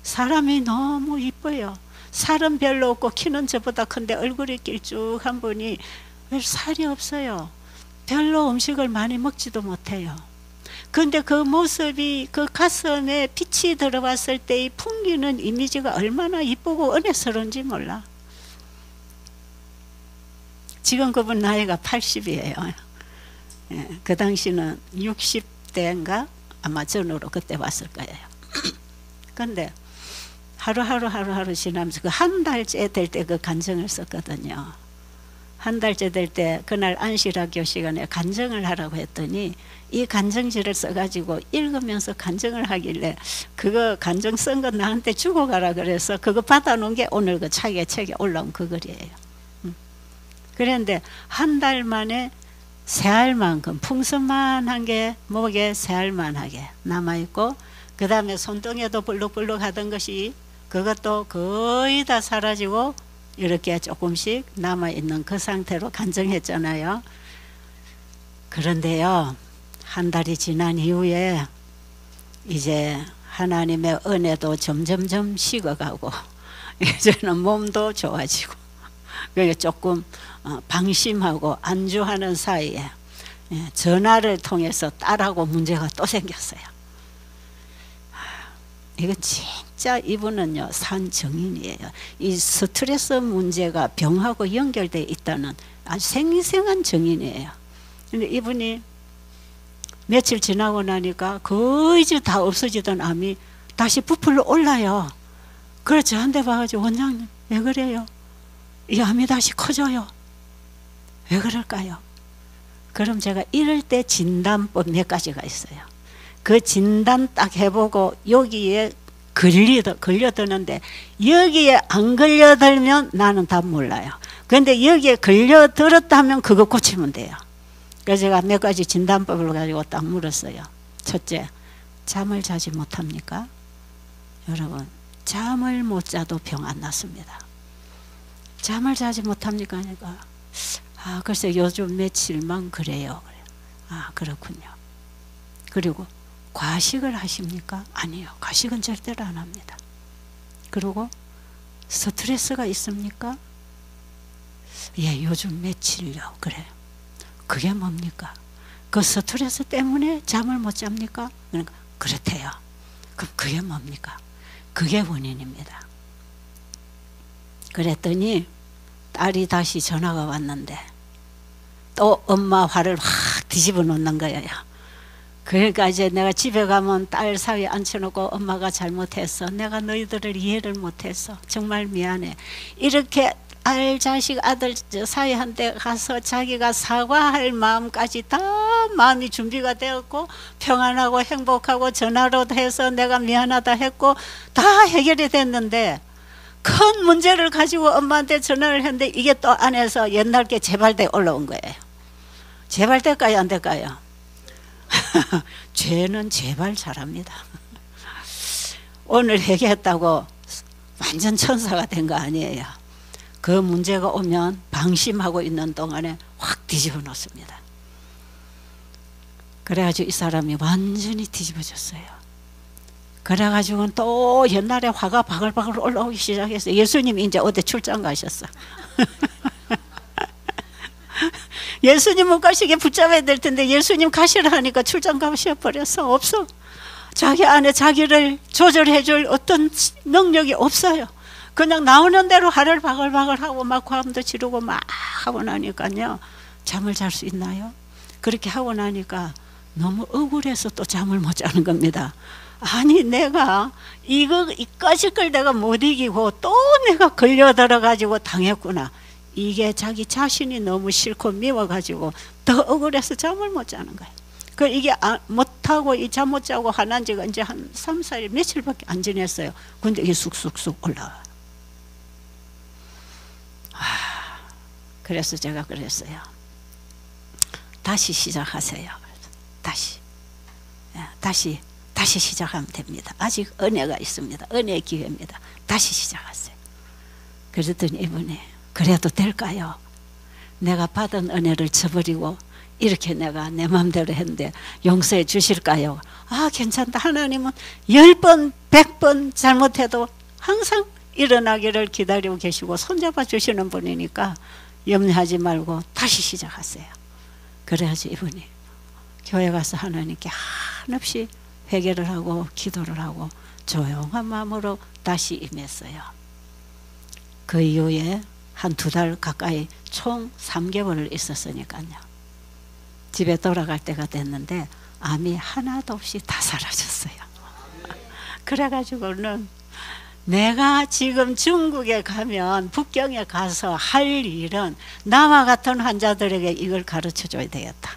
사람이 너무 이뻐요. 살은 별로 없고 키는 저보다 큰데 얼굴이 길쭉한 분이 왜 살이 없어요. 별로 음식을 많이 먹지도 못해요. 그런데 그 모습이 그 가슴에 빛이 들어왔을 때의 풍기는 이미지가 얼마나 이쁘고 은혜스러운지 몰라. 지금 그분 나이가 80이에요. 예, 그 당시는 60대인가 아마 전후로 그때 왔을 거예요. 그런데 하루하루 지나면서 그 한 달째 될 때 그 간증을 썼거든요. 한 달째 될 때 그날 안식학교 시간에 간증을 하라고 했더니 이 간증지를 써가지고 읽으면서 간증을 하길래 그거 간증 쓴 거 나한테 주고 가라 그래서 그거 받아놓은 게 오늘 그 책에 올라온 그 글이에요. 그런데 한 달 만에 새알만큼 풍성만한 게 목에 새알만하게 남아있고, 그 다음에 손등에도 벌룩벌룩 하던 것이 그것도 거의 다 사라지고 이렇게 조금씩 남아있는 그 상태로 간증했잖아요. 그런데요, 한 달이 지난 이후에 이제 하나님의 은혜도 점점점 식어가고 이제는 몸도 좋아지고, 그게 조금 방심하고 안주하는 사이에 전화를 통해서 딸하고 문제가 또 생겼어요. 이건 진짜 이분은요 산 정인이에요. 이 스트레스 문제가 병하고 연결되어 있다는 아주 생생한 정인이에요. 근데 이분이 며칠 지나고 나니까 거의 다 없어지던 암이 다시 부풀러 올라요. 그래서 저한테 봐가지고 원장님 왜 그래요? 이 암이 다시 커져요. 왜 그럴까요? 그럼 제가 이럴 때 진단법 몇 가지가 있어요. 그 진단 딱 해보고 여기에 걸려드는데 여기에 안 걸려들면 나는 답 몰라요. 그런데 여기에 걸려들었다면 그거 고치면 돼요. 그래서 제가 몇 가지 진단법을 가지고 딱 물었어요. 첫째, 잠을 자지 못합니까? 여러분, 잠을 못 자도 병 안 났습니다. 잠을 자지 못합니까? 하니까 글쎄 요즘 며칠만 그래요. 그렇군요. 그리고 과식을 하십니까? 아니요. 과식은 절대로 안 합니다. 그리고 스트레스가 있습니까? 예, 요즘 며칠요. 그래요. 그게 뭡니까? 그 스트레스 때문에 잠을 못 잡니까? 그러니까 그렇대요. 그럼 그게 뭡니까? 그게 원인입니다. 그랬더니 딸이 다시 전화가 왔는데 또 엄마 화를 확 뒤집어 놓는 거예요. 그러니까 이제 내가 집에 가면 딸 사이에 앉혀놓고 엄마가 잘못했어. 내가 너희들을 이해를 못했어. 정말 미안해. 이렇게 자식 아들 사이한테 가서 자기가 사과할 마음까지 다 마음이 준비가 되었고 평안하고 행복하고 전화로 해서 내가 미안하다 했고 다 해결이 됐는데 큰 문제를 가지고 엄마한테 전화를 했는데 이게 또 안에서 옛날 게 재발돼 올라온 거예요. 재발될까요? 안 될까요? 죄는 재발 잘합니다. 오늘 회개했다고 완전 천사가 된 거 아니에요. 그 문제가 오면 방심하고 있는 동안에 확 뒤집어 놓습니다. 그래가지고 이 사람이 완전히 뒤집어졌어요. 그래가지고는 또 옛날에 화가 바글바글 올라오기 시작했어요. 예수님이 이제 어디 출장 가셨어. 예수님 못 가시게 붙잡아야 될 텐데 예수님 가시라 하니까 출장 가셔버려서 없어. 자기 안에 자기를 조절해줄 어떤 능력이 없어요. 그냥 나오는 대로 화를 바글바글 하고 막 고함도 지르고 막 하고 나니까요. 잠을 잘 수 있나요? 그렇게 하고 나니까 너무 억울해서 또 잠을 못 자는 겁니다. 아니 내가 이까짓 걸 내가 못 이기고 또 내가 걸려들어 가지고 당했구나. 이게 자기 자신이 너무 싫고 미워가지고 더 억울해서 잠을 못 자는 거예요. 그 이게 못하고 이 잠 못 자고 화난 지가 이제 한 3, 4일 며칠밖에 안 지냈어요. 근데 이게 쑥쑥쑥 올라와. 그래서 제가 그랬어요. 다시 시작하세요. 다시 시작하면 됩니다. 아직 은혜가 있습니다. 은혜의 기회입니다. 다시 시작하세요. 그랬더니 이분이 그래도 될까요? 내가 받은 은혜를 저버리고 이렇게 내가 내 마음대로 했는데 용서해 주실까요? 괜찮다. 하나님은 10번 100번 잘못해도 항상 일어나기를 기다리고 계시고 손잡아 주시는 분이니까 염려하지 말고 다시 시작하세요. 그래야지 이분이 교회 가서 하나님께 한없이 회개를 하고 기도를 하고 조용한 마음으로 다시 임했어요. 그 이후에 한 2달 가까이 총 3개월을 있었으니까요. 집에 돌아갈 때가 됐는데 암이 하나도 없이 다 사라졌어요. 그래가지고는 내가 지금 중국에 가면 북경에 가서 할 일은 나와 같은 환자들에게 이걸 가르쳐 줘야 되겠다.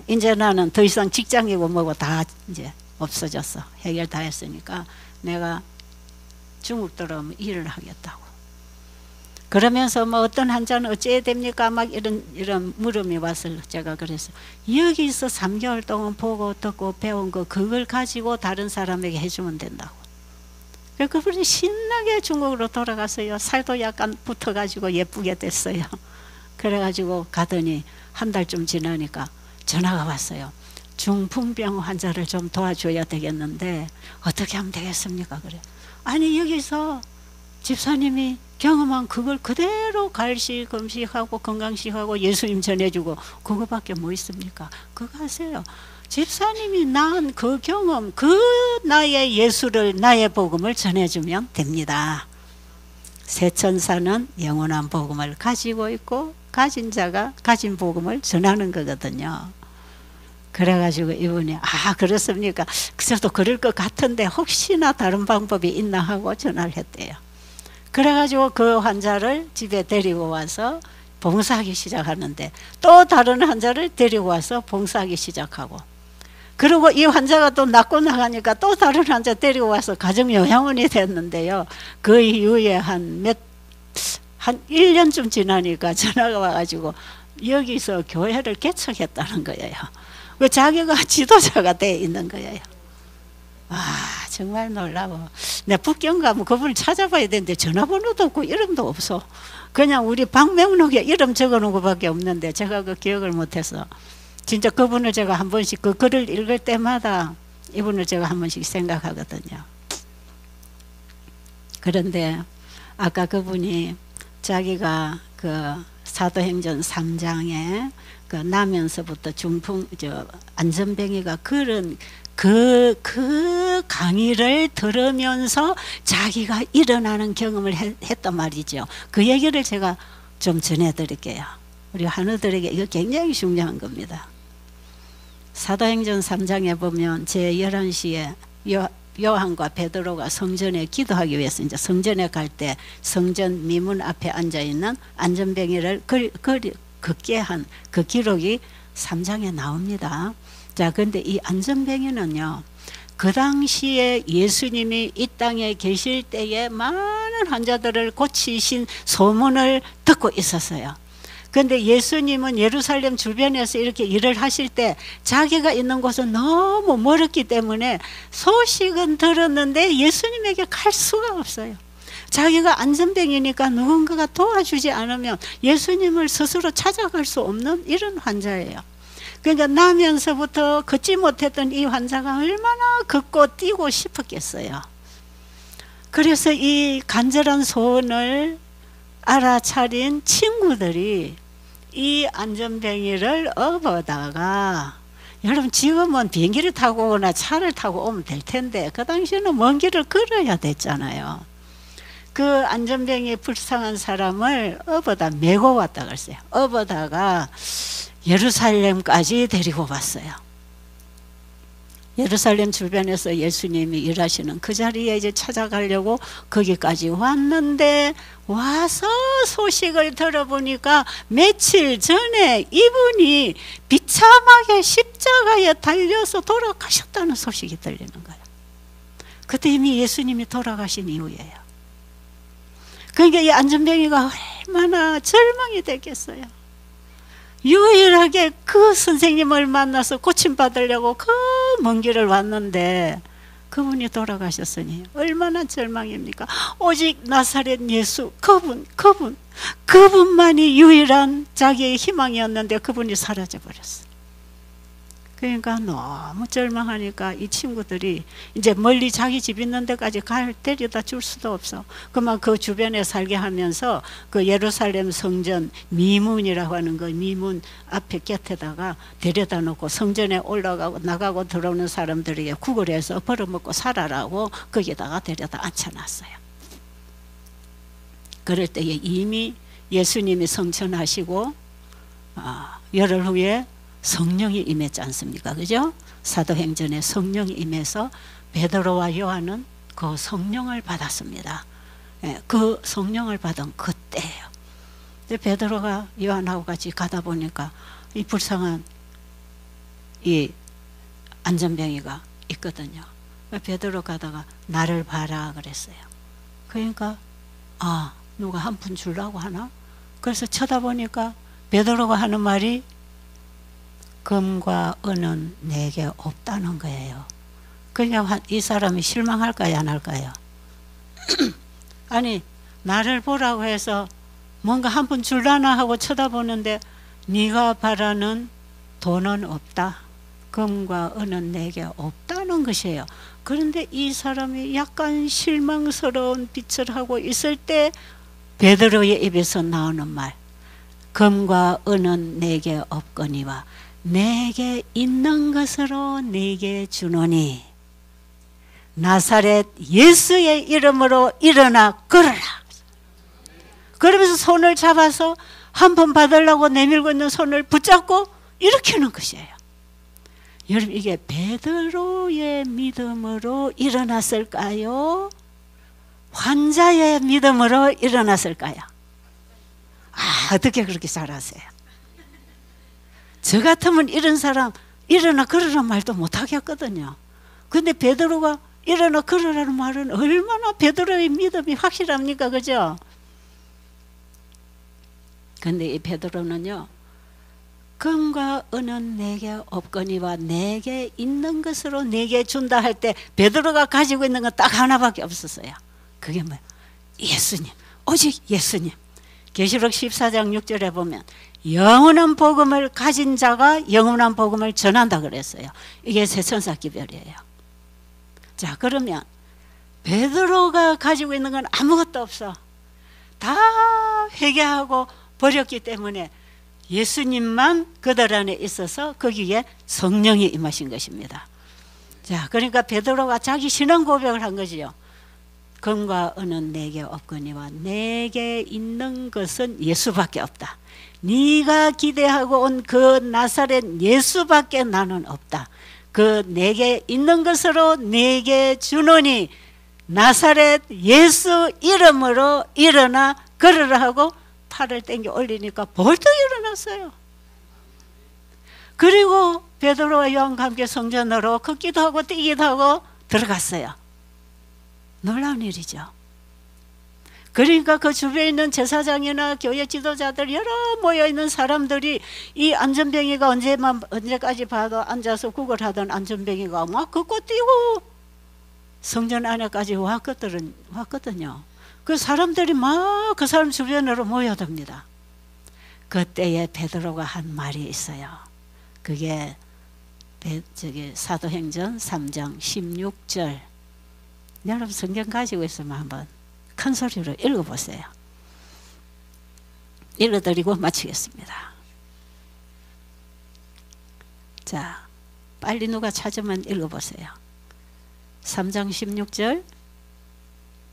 이제 나는 더 이상 직장이고 뭐고 다 이제 없어졌어. 해결 다 했으니까 내가 중국 들어오면 일을 하겠다고. 그러면서 뭐 어떤 환자는 어찌해야 됩니까? 막 이런 물음이 와서 제가 그래서 여기서 3개월 동안 보고 듣고 배운 거 그걸 가지고 다른 사람에게 해주면 된다고. 그분이 신나게 중국으로 돌아갔어요. 살도 약간 붙어가지고 예쁘게 됐어요. 그래가지고 가더니 한 달쯤 지나니까 전화가 왔어요. 중풍병 환자를 좀 도와줘야 되겠는데 어떻게 하면 되겠습니까? 그래. 아니 여기서 집사님이 경험한 그걸 그대로 갈식음식하고 건강식하고 예수님 전해주고 그거밖에 뭐 있습니까? 그거 하세요. 집사님이 낳은 그 경험, 그 나의 예수를, 나의 복음을 전해주면 됩니다. 새천사는 영원한 복음을 가지고 있고 가진 자가 가진 복음을 전하는 거거든요. 그래가지고 이분이 그렇습니까? 저도 그럴 것 같은데 혹시나 다른 방법이 있나 하고 전화를 했대요. 그래가지고 그 환자를 집에 데리고 와서 봉사하기 시작하는데 또 다른 환자를 데리고 와서 봉사하기 시작하고, 그리고 이 환자가 또 낫고 나가니까 또 다른 환자 데리고 와서 가정요양원이 됐는데요. 그 이후에 한 1년쯤 지나니까 전화가 와가지고 여기서 교회를 개척했다는 거예요. 그 자기가 지도자가 돼 있는 거예요. 정말 놀라워. 내 북경 가면 그분을 찾아봐야 되는데 전화번호도 없고 이름도 없어. 그냥 우리 방명록에 이름 적어놓은 것밖에 없는데 제가 그 기억을 못해서, 진짜 그분을 제가 한 번씩 그 글을 읽을 때마다 이분을 제가 한 번씩 생각하거든요. 그런데 아까 그분이 자기가 그 사도행전 3장에 그 나면서부터 안전뱅이가 그런 그 강의를 들으면서 자기가 일어나는 경험을 했단 말이죠. 그 얘기를 제가 좀 전해드릴게요. 우리 한우들에게 이거 굉장히 중요한 겁니다. 사도행전 3장에 보면 제11시에 요한과 베드로가 성전에 기도하기 위해서 이제 성전에 갈 때 성전 미문 앞에 앉아있는 안전뱅이를 걷게 한 그 기록이 3장에 나옵니다. 자, 근데 이 안전뱅이는요, 그 당시에 예수님이 이 땅에 계실 때에 많은 환자들을 고치신 소문을 듣고 있었어요. 근데 예수님은 예루살렘 주변에서 이렇게 일을 하실 때 자기가 있는 곳은 너무 멀었기 때문에 소식은 들었는데 예수님에게 갈 수가 없어요. 자기가 안전병이니까 누군가가 도와주지 않으면 예수님을 스스로 찾아갈 수 없는 이런 환자예요. 그러니까 나면서부터 걷지 못했던 이 환자가 얼마나 걷고 뛰고 싶었겠어요. 그래서 이 간절한 소원을 알아차린 친구들이 이 안전뱅이를 업어다가, 여러분 지금은 비행기를 타고 오거나 차를 타고 오면 될 텐데 그 당시에는 먼 길을 걸어야 됐잖아요. 그 안전뱅이 불쌍한 사람을 업어다 메고 왔다 그랬어요. 업어다가 예루살렘까지 데리고 왔어요. 예루살렘 주변에서 예수님이 일하시는 그 자리에 이제 찾아가려고 거기까지 왔는데, 와서 소식을 들어보니까 며칠 전에 이분이 비참하게 십자가에 달려서 돌아가셨다는 소식이 들리는 거예요. 그때 이미 예수님이 돌아가신 이후예요. 그러니까 이 안전뱅이가 얼마나 절망이 됐겠어요. 유일하게 그 선생님을 만나서 고침받으려고 그 먼 길을 왔는데 그분이 돌아가셨으니 얼마나 절망입니까? 오직 나사렛 예수, 그분만이 유일한 자기의 희망이었는데 그분이 사라져버렸어요. 그러니까 너무 절망하니까 이 친구들이 이제 멀리 자기 집 있는 데까지 데려다 줄 수도 없어. 그만 그 주변에 살게 하면서 그 예루살렘 성전 미문이라고 하는 그 미문 앞에 곁에다가 데려다 놓고 성전에 올라가고 나가고 들어오는 사람들에게 구걸해서 벌어먹고 살아라고 거기다가 데려다 앉혀놨어요. 그럴 때에 이미 예수님이 성천하시고 열흘 후에 성령이 임했지 않습니까? 그죠? 사도행전에 성령이 임해서 베드로와 요한은 그 성령을 받았습니다. 그 성령을 받은 그때예요. 베드로가 요한하고 같이 가다 보니까 이 불쌍한 이 안전뱅이가 있거든요. 베드로 가다가 나를 봐라 그랬어요. 그러니까 누가 한 푼 주려고 하나? 그래서 쳐다보니까 베드로가 하는 말이 금과 은은 내게 없다는 거예요. 그러니까 이 사람이 실망할까요, 안 할까요? 아니, 나를 보라고 해서 뭔가 한 푼 줄라나 하고 쳐다보는데 네가 바라는 돈은 없다. 금과 은은 내게 없다는 것이에요. 그런데 이 사람이 약간 실망스러운 빛을 하고 있을 때 베드로의 입에서 나오는 말, 금과 은은 내게 없거니와 내게 있는 것으로 내게 주노니 나사렛 예수의 이름으로 일어나 걸어라. 그러면서 손을 잡아서 한 번 받으려고 내밀고 있는 손을 붙잡고 일으키는 것이에요. 여러분, 이게 베드로의 믿음으로 일어났을까요? 환자의 믿음으로 일어났을까요? 어떻게 그렇게 잘하세요? 저 같으면 이런 사람 일어나 걸으라는 말도 못하겠거든요. 근데 베드로가 일어나 걸으라는 말은 얼마나 베드로의 믿음이 확실합니까? 그죠? 근데 이 베드로는요, 금과 은은 내게 없거니와 내게 있는 것으로 내게 준다 할 때 베드로가 가지고 있는 건 딱 하나밖에 없었어요. 그게 뭐예요? 예수님, 오직 예수님. 계시록 14장 6절에 보면 영원한 복음을 가진 자가 영원한 복음을 전한다 그랬어요. 이게 새천사 기별이에요. 자, 그러면 베드로가 가지고 있는 건 아무것도 없어. 다 회개하고 버렸기 때문에 예수님만 그들 안에 있어서 거기에 성령이 임하신 것입니다. 자, 그러니까 베드로가 자기 신앙 고백을 한 거지요. 금과 은은 내게 없거니와 내게 있는 것은 예수밖에 없다. 네가 기대하고 온 그 나사렛 예수밖에 나는 없다. 그 내게 있는 것으로 내게 주노니 나사렛 예수 이름으로 일어나 걸으라 하고 팔을 당겨 올리니까 벌떡 일어났어요. 그리고 베드로와 요한과 함께 성전으로 걷기도 하고 뛰기도 하고 들어갔어요. 놀라운 일이죠. 그러니까 그 주변에 있는 제사장이나 교회 지도자들 여러 모여있는 사람들이 이 안전병이가 언제까지 봐도 앉아서 구걸하던 안전병이가 막 걷고 뛰고 성전 안에까지 왔거든요. 그 사람들이 막 그 사람 주변으로 모여듭니다. 그때에 베드로가 한 말이 있어요. 그게 사도행전 3장 16절. 여러분 성경 가지고 있으면 한번 큰 소리로 읽어보세요. 읽어드리고 마치겠습니다. 자, 빨리 누가 찾으면 읽어보세요. 3장 16절.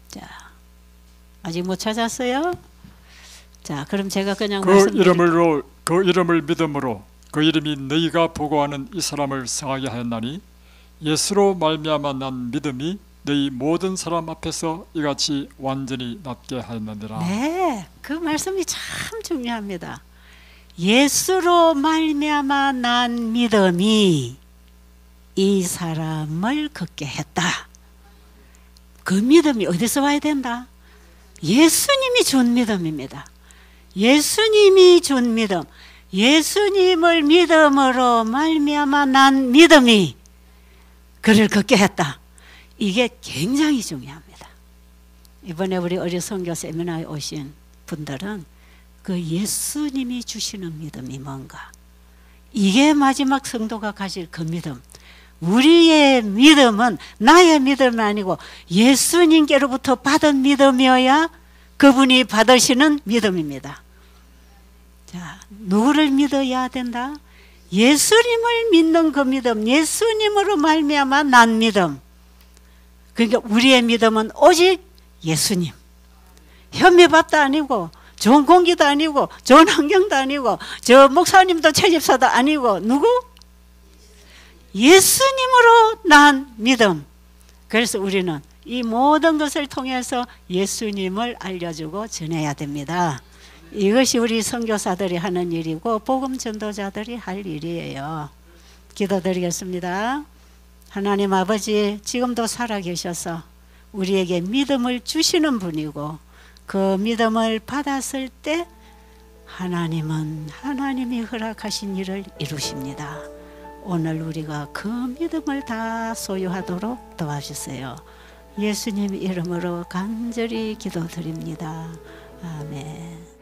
자, 아직 못 찾았어요? 자, 그럼 제가 그냥 그 이름을 믿음으로 그 이름이 너희가 보고하는 이 사람을 성하게 하였나니 예수로 말미암아 난 믿음이 너희 모든 사람 앞에서 이같이 완전히 낫게 하였느니라. 네, 그 말씀이 참 중요합니다. 예수로 말미암아 난 믿음이 이 사람을 걷게 했다. 그 믿음이 어디서 와야 된다? 예수님이 준 믿음입니다. 예수님이 준 믿음, 예수님을 믿음으로 말미암아 난 믿음이 그를 걷게 했다. 이게 굉장히 중요합니다. 이번에 우리 어린 선교 세미나에 오신 분들은 그 예수님이 주시는 믿음이 뭔가, 이게 마지막 성도가 가질 그 믿음. 우리의 믿음은 나의 믿음이 아니고 예수님께로부터 받은 믿음이어야 그분이 받으시는 믿음입니다. 자, 누구를 믿어야 된다? 예수님을 믿는 그 믿음, 예수님으로 말미암아 난 믿음. 그러니까 우리의 믿음은 오직 예수님. 현미밥도 아니고 좋은 공기도 아니고 좋은 환경도 아니고 저 목사님도 채집사도 아니고 누구? 예수님으로 난 믿음. 그래서 우리는 이 모든 것을 통해서 예수님을 알려주고 전해야 됩니다. 이것이 우리 선교사들이 하는 일이고 복음 전도자들이 할 일이에요. 기도드리겠습니다. 하나님 아버지, 지금도 살아계셔서 우리에게 믿음을 주시는 분이고 그 믿음을 받았을 때 하나님은 하나님이 허락하신 일을 이루십니다. 오늘 우리가 그 믿음을 다 소유하도록 도와주세요. 예수님 이름으로 간절히 기도드립니다. 아멘.